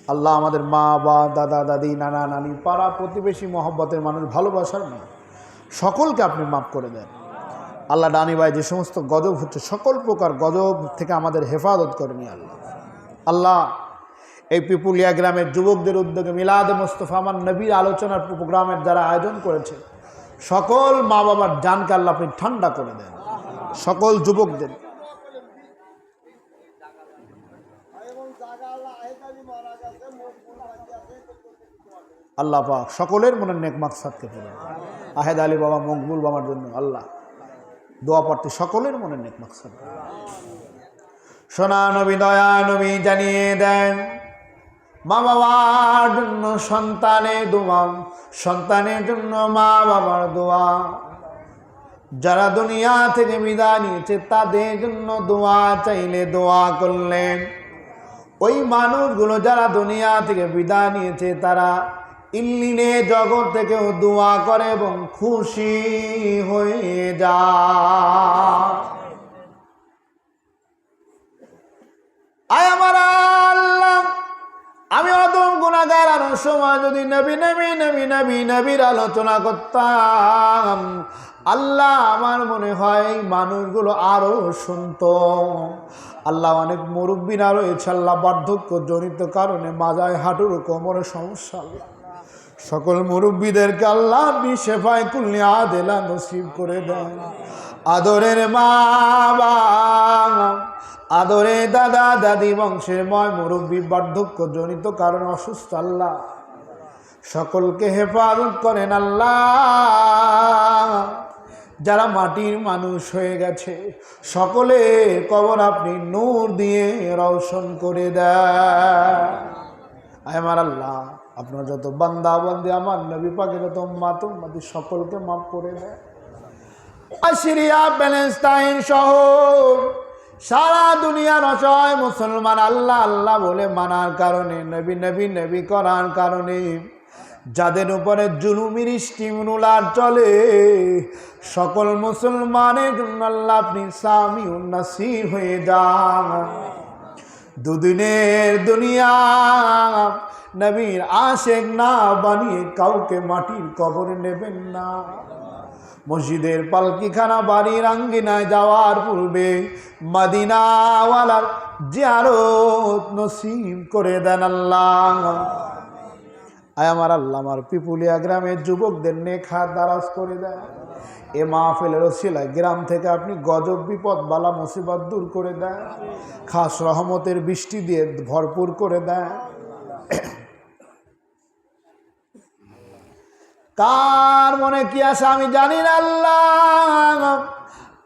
আল্লাহ আমাদের মা বা দাদা দাদি নানা নানি পাড়া প্রতিবেশী মহব্বতের মানুষ ভালোবাসার মানুষ সকলকে আপনি মাফ করে দেন। আল্লাহ ডানি ভাই যে সমস্ত গজব হচ্ছে সকল প্রকার গজব থেকে আমাদের হেফাজত করে নিয়ে আল্লাহ এই পিপুলিয়া গ্রামের যুবকদের উদ্যোগে মিলাদে মোস্তফা আমার নবীর আলোচনার প্রোগ্রামের যারা আয়োজন করেছে সকল মা বাবার জানকে আল্লাহ আপনি ঠান্ডা করে দেন। সকল যুবকদের আল্লাহ পাক সকলের মনের নেক মাকসাদকে পূরণ। আহেদ আলী বাবা মকবুল বাবার জন্য আল্লাহ দোয়া পড়তে সকলের মনের নেক মাকসাদ। সোনা নবী দয়া নবী জানিয়ে দেন মা বাবার জন্য সন্তানের দোয়া, সন্তানের জন্য মা বাবার দোয়া। যারা দুনিয়া থেকে বিদায় নিয়েছে তাদের জন্য দোয়া চাইলে দোয়া করলেন। ওই মানুষগুলো যারা দুনিয়া থেকে বিদায় নিয়েছে তারা ইল্লিনে জগৎ থেকেও দোয়া করে এবং খুশি হয়ে যায়। আয় আমার আল্লাহ, আমি অদম গুনাহগার আর সময় যদি নবী নবী নবী নবী নবীর আলোচনা করতাম আল্লাহ আমার মনে হয় মানুষগুলো আরো শুনতো। আল্লাহ অনেক মুরব্বীরা রয়েছে আল্লাহ বার্ধক্য জনিত কারণে মাজায় হাঁটুর কোমরে সমস্যা। আল্লাহ সকল মুরব্বীদেরকে আল্লাহ আপনি শেফায়ে কুল্লি আদেলা নসিব করে দেন। আদরের মা বাবা, আদরে দাদা দাদি বংশের ময় মুরব্বী বার্ধক্য জনিত কারণে অসুস্থ আল্লাহ সকলকে হেফাজত করেন। আল্লাহ যারা মাটির মানুষ হয়ে গেছে সকলের কবর আপনি নূর দিয়ে রওশন করে দেন। আমার আল্লাহ আপনার যত বান্দা বান্দি আমার নবী পাকের যত উম্মত উম্মতি সকলকে মাফ করে দেন। সিরিয়া প্যালেস্টাইন সহ সারা দুনিয়ার অসহায় মুসলমান আল্লাহ আল্লাহ বলে মানার কারণে নবী নবী নবী করার কারণে যাদের উপরে জুলুমের স্টিমুলার চলে সকল মুসলমানের জন্য আল্লাহ আপনি সামিউন নাসির হয়ে যান। দুদিনের দুনিয়া নবীর আশেক না বানিয়ে কাউকে মাটির কবরে নেবেন না। মসজিদের পালকিখানা বাড়ির আঙ্গিনায় যাওয়ার পূর্বে মদিনাওয়ালার জিয়ারত নসিব করে দেন আল্লাহ। আয় আমার আল্লাহ আমার পিপুলিয়া গ্রামের যুবকদের নেক হাত দারাজ করে দেন। এ মাহফিলের ওসিলায় গ্রাম থেকে আপনি গজব বিপদ বালা মুসিবত দূর করে দেন, খাস রহমতের বৃষ্টি দিয়ে ভরপুর করে দেন। কার মনে কি আছে আমি জানি না আল্লাহ।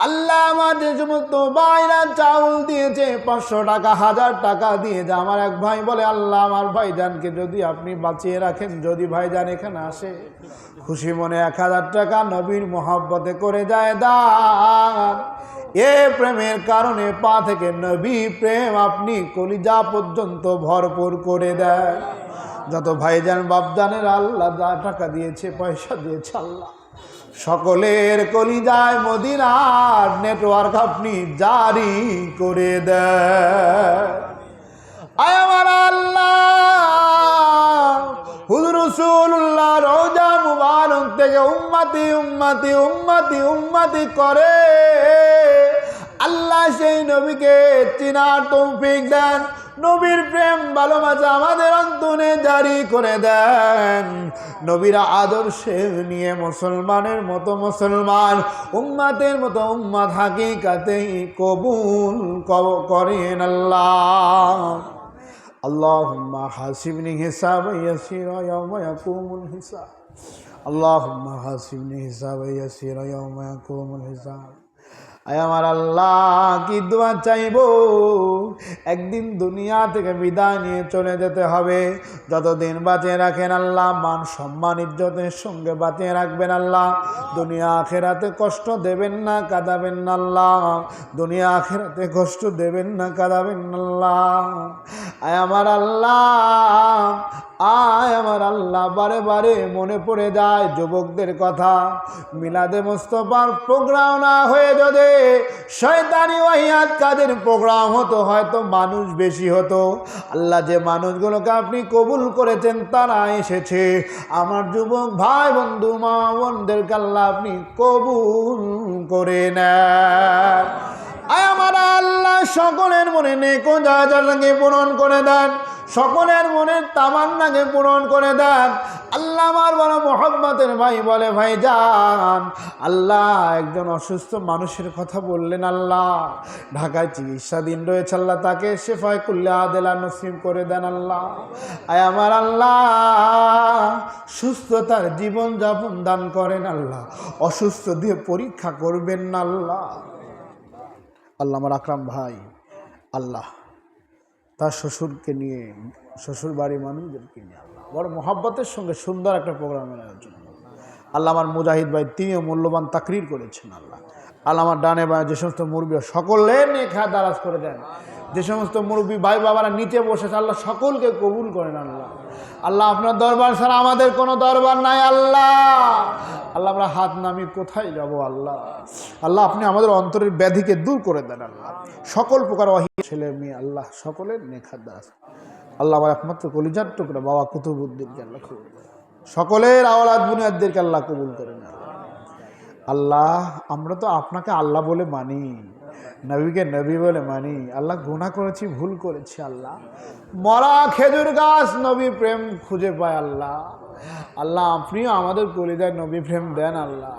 আল্লাহ আমার যে সমস্ত ভাইরা চাউল দিয়েছে 500 টাকা 1000 টাকা দিয়েছে, আমার এক ভাই বলে আল্লাহ আমার ভাইজানকে যদি আপনি বাঁচিয়ে রাখেন, যদি ভাইজান এখানে আসে খুশি মনে 1000 টাকা নবীর মহব্বতে করে যায় দান। এ প্রেমের কারণে পা থেকে নবী প্রেম আপনি কলিজা পর্যন্ত ভরপুর করে দেয়। যত ভাইজান বাপজানের আল্লাহ যা টাকা দিয়েছে পয়সা দিয়েছে আল্লাহ সকলের কলিজায় মদিনার নেটওয়ার্ক আপনি জারি করে দেন। আয় আমার আল্লাহ হুজুর রাসূলুল্লাহ রওজা মুবারক থেকে উম্মতি উম্মতি উম্মতি উম্মতি করে আল্লাহ সেই নবীকে চিনার তৌফিক দেন। নবীর প্রেম ভালোবাসা আমাদের অন্তরে জারি করে দেন। নবীর আদর্শে নিয়ে মুসলমানের মতো মুসলমান, উম্মাতের মতো উম্মাত হাকিকাতেই কবুল করেন আল্লাহ। আল্লাহুম্মা হাসিবনি হিসাবান ইয়াসিরা ইয়াওমা ইয়াকুমুল হিসাব। আল্লাহুম্মা হাসিবনি হিসাবান ইয়াসিরা ইয়াওমা ইয়াকুমুল হিসাব। আয় আমার আল্লাহ কি দোয়া চাইবো, একদিন দুনিয়া থেকে বিদায় নিয়ে চলে যেতে হবে। যতদিন বাঁচিয়ে রাখেন আল্লাহ মান সম্মান ইজ্জতের সঙ্গে বাঁচিয়ে রাখবেন আল্লাহ। দুনিয়া আখেরাতে কষ্ট দেবেন না, কাঁদাবেন না আল্লাহ। দুনিয়া আখেরাতে কষ্ট দেবেন না, কাঁদাবেন না আল্লাহ। আয় আমার আল্লাহ আয় আমার আল্লাহ, বারে বারে মনে পড়ে যায় যুবকদের কথা। মিলাদে মোস্তফার প্রোগ্রাম না হয়ে যদি শয়তানি ওয়াহিয়াত কাদের প্রোগ্রাম হতো, হয়তো মানুষ বেশি হতো। আল্লাহ, যে মানুষগুলোকে আপনি কবুল করেছেন তারা এসেছে। আমার যুবক ভাই বন্ধু মা বোনদেরকে আল্লাহ আপনি কবুল করে নেন। আয় আমার আল্লাহ, সকলের মনে নেকো জায়গাটাকে পূরণ করে দেন, সকলের মনের তামান্নাকে পূরণ করে দেন। আল্লাহ, আমার বড় মোহাম্মতের ভাই বলে, ভাই যান আল্লাহ, একজন অসুস্থ মানুষের কথা বললেন আল্লাহ, ঢাকায় চিকিৎসাধীন রয়েছে আল্লাহ, তাকে শেফায়ে কুল্লি আদেলা নসিব করে দেন আল্লাহ। আয় আমার আল্লাহ, সুস্থতার জীবন যাপন দান করেন আল্লাহ, অসুস্থ দিয়ে পরীক্ষা করবেন না আল্লাহ। আল্লাহ, আমার আকরাম ভাই আল্লাহ তার শ্বশুরকে নিয়ে, শ্বশুর বাড়ির মানুষদেরকে নিয়ে আল্লাহ বড় মোহাব্বতের সঙ্গে সুন্দর একটা প্রোগ্রামের আয়োজন আল্লাহ। আমার মুজাহিদ ভাই তিনিও মূল্যবান তাকরির করেছেন আল্লাহ। আল্লাহ, আমার ডানে বাঁ যে সমস্ত মুরব্বী সকলের নিয়ে খেয়া দারাজ করে দেন। যে সমস্ত মুরব্বী ভাই বাবারা নিচে বসেছে আল্লাহ সকলকে কবুল করেন আল্লাহ। আল্লাহ, আপনার দরবার ছাড়া আমাদের কোনো দরবার নাই আল্লাহ। আল্লাহ, আমরা হাত নামিয়ে কোথায় যাব আল্লাহ? আল্লাহ, আপনি আমাদের অন্তরের ব্যাধিকে দূর করে দেন আল্লাহ। সকল প্রকার ছেলে মেয়ে আল্লাহ সকলের নেখার দাস আল্লাহ। আমার একমাত্র কলিজার টুকরা বাবা কুতুবউদ্দিনকে আল্লাহ কবুল করেন, সকলের আওলাদ বুনিয়াদদেরকে আল্লাহ কবুল করেন আল্লাহ। আমরা তো আপনাকে আল্লাহ বলে মানি, নবীকে নবী বলে মানি আল্লাহ। গুনাহ করেছি, ভুল করেছি আল্লাহ। মরা খেজুর গাছ নবী প্রেম খুঁজে পায় আল্লাহ। আল্লাহ, আপনিও আমাদের কলিজায় নবী প্রেম দেন আল্লাহ।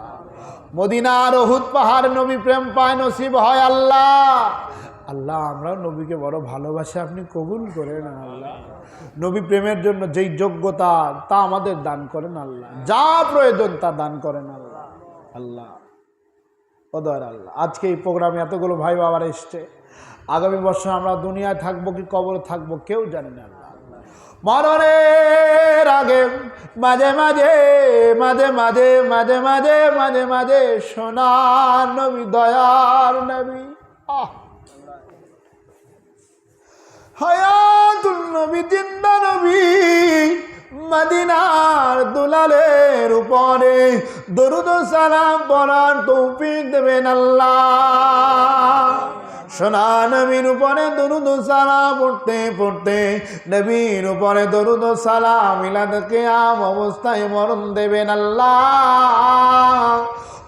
মদিনার উহুদ পাহাড় নবী প্রেম পায়, নসিব হয় আল্লাহ। আল্লাহ, আমরাও নবীকে বড় ভালোবাসি, আপনি কবুল করেন আল্লাহ। নবী প্রেমের জন্য যেই যোগ্যতা তা আমাদের দান করেন আল্লাহ, যা প্রয়োজন তা দান করেন আল্লাহ। আল্লাহ ওদর আল্লাহ, আজকে এই প্রোগ্রামে এতগুলো ভাই বাবারা এসছে, আগামী বছর আমরা দুনিয়ায় থাকবো কি কবরে থাকবো কেউ জানি না আল্লাহ। মরণের আগে মাঝে মাঝে মাঝে মাঝে মাঝে মাঝে মাঝে মাঝে সোনার নবী, দয়ার নবী, হায়াতুল নবী, জিন্দা নবী, মদিনার দুলালের উপরে দরুদ ও সালাম পড়ার তৌফিক দেবেন আল্লাহ। সোনা নবীর উপরে দরুদ ও সালাম পড়তে পড়তে, নবীর উপরে দরুদ ও সালাম মিলাদ কিয়াম অবস্থায় মরণ দেবেন আল্লাহ।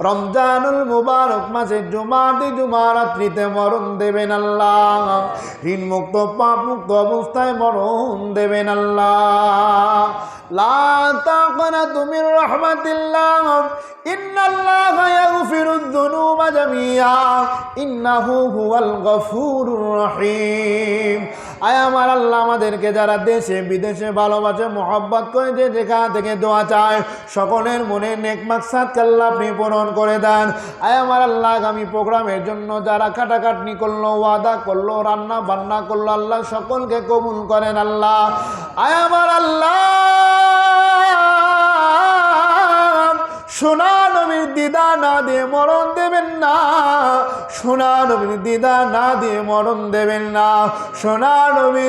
রমজানুল মুবারক মাসে জুমাতে জুমা রাত্রিতে মরণ দেবেন আল্লাহ। ঋণ মুক্ত পাপ মুক্ত অবস্থায় মরণ দেবেন আল্লাহ। লা তাকনাতু মির রাহমাতিল্লাহ, ইন্নাল্লাহা ইয়াগফিরুয যুনুবা জামিআ, ইন্নাহু হুয়াল গফুরুর রহিম। আয় আমার আল্লাহ, আমাদেরকে যারা দেশে বিদেশে ভালোবাসে, মহব্বত করে, যে যেখান থেকে দোয়া চায়, সকলের মনে নেক মাকসাদকে আল্লাহ আপনি পূরণ করে দেন। আয় আমার আল্লাহ, আগামী প্রোগ্রামের জন্য যারা কাটাকাটনি করলো, ওয়াদা করলো, রান্না বান্না করলো, আল্লাহ সকলকে কবুল করেন আল্লাহ। আয় আমার আল্লাহ, সোনা নবীর দিদা না দিয়ে মরণ দেবেন না, সোনা নবীর দিদা না দিয়ে মরণ দেবেন না, সোনা নবী